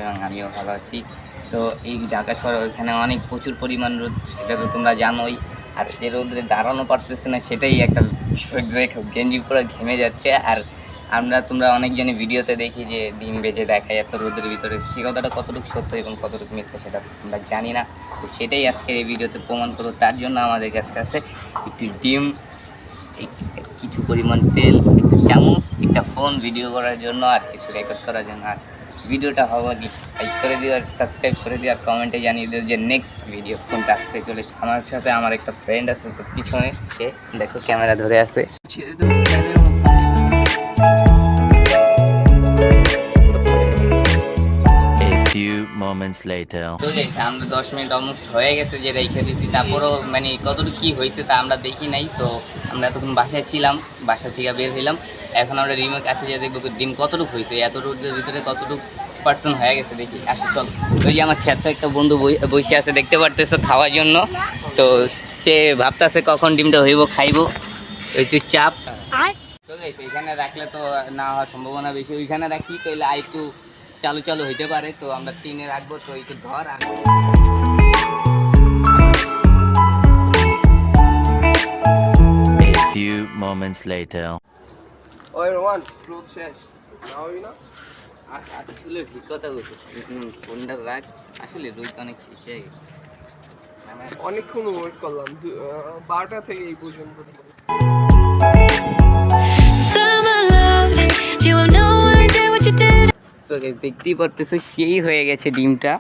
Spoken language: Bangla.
এবং আমিও ভালো আছি। তো এই ঢাকা শহরে ওইখানে অনেক প্রচুর পরিমাণ রোদ, সেটা তো তোমরা জানোই। আর যে রোদে দাঁড়ানো পারতেছে না, সেটাই একটা গেঞ্জি পুরো ঘেমে যাচ্ছে। আর তোমরা অনেকজনই ভিডিওতে দেখি যে ডিম বেজে দেখায় এত রোদের ভিতরে, সে কথাটা কতটুকু সত্য এবং কতটুকু মিথ্যা সেটা আমরা জানি না। তো সেটাই আজকের এই ভিডিওতে প্রমাণ করবো। তার জন্য আমাদের কাছে আছে একটি ডিম, কিছু পরিমাণ তেল, একটু চামচ, একটা ফোন ভিডিও করার জন্য আর কিছু রেকর্ড করার জন্য। আর ভিডিওটা হওয়া কি লাইক করে দিও আর সাবস্ক্রাইব করে দিও আর কমেন্টে জানিয়ে দিও যে নেক্সট ভিডিও কোনটা আসতে চলেছে। আমার সাথে আমার একটা ফ্রেন্ড আছে, তো পিছনে সে দেখো ক্যামেরা ধরে আছে। আমরা 10 মিনিট অলমোস্ট হয়ে গেছে যে রেখে দিচ্ছি, তারপরও মানে কতটুকু কী হয়েছে তা আমরা দেখি নাই। তো আমরা এতক্ষণ বাসায় ছিলাম, বাসা থেকে বের হইলাম। এখন আমরা ডিমের কাছে যে দেখবো ডিম কতটুকু হয়েছে, এত রোদের ভিতরে কতটুকু পার্সেন্ট হয়ে গেছে দেখি। আসলে চল, ওই যে আমার ছেলে একটা বন্ধু বসে আছে দেখতে পারতেছো খাওয়ার জন্য। তো সে ভাবতেছে কখন ডিমটা হইব খাইবো, একটু চাপ। তো এখানে রাখলে তো না হওয়ার সম্ভাবনা বেশি, ওইখানে রাখি তাহলে আর একটু চালু হইতে পারে। তো আমরা 3-এ রাখবো, তো একটু ধর। A few moments later. ওই রোমান রোদ শেষ নাওই না। আসলে ঠিক কথা বলছিস, ফোনটা রাখ। আসলে রোদ অনেক শেষ হয়ে গেছে, অনেকক্ষণ ওয়েট করলাম, 12টা থেকে এই পর্যন্ত। দেখতেই পারতেছো সেই হয়ে গেছে ডিমটা।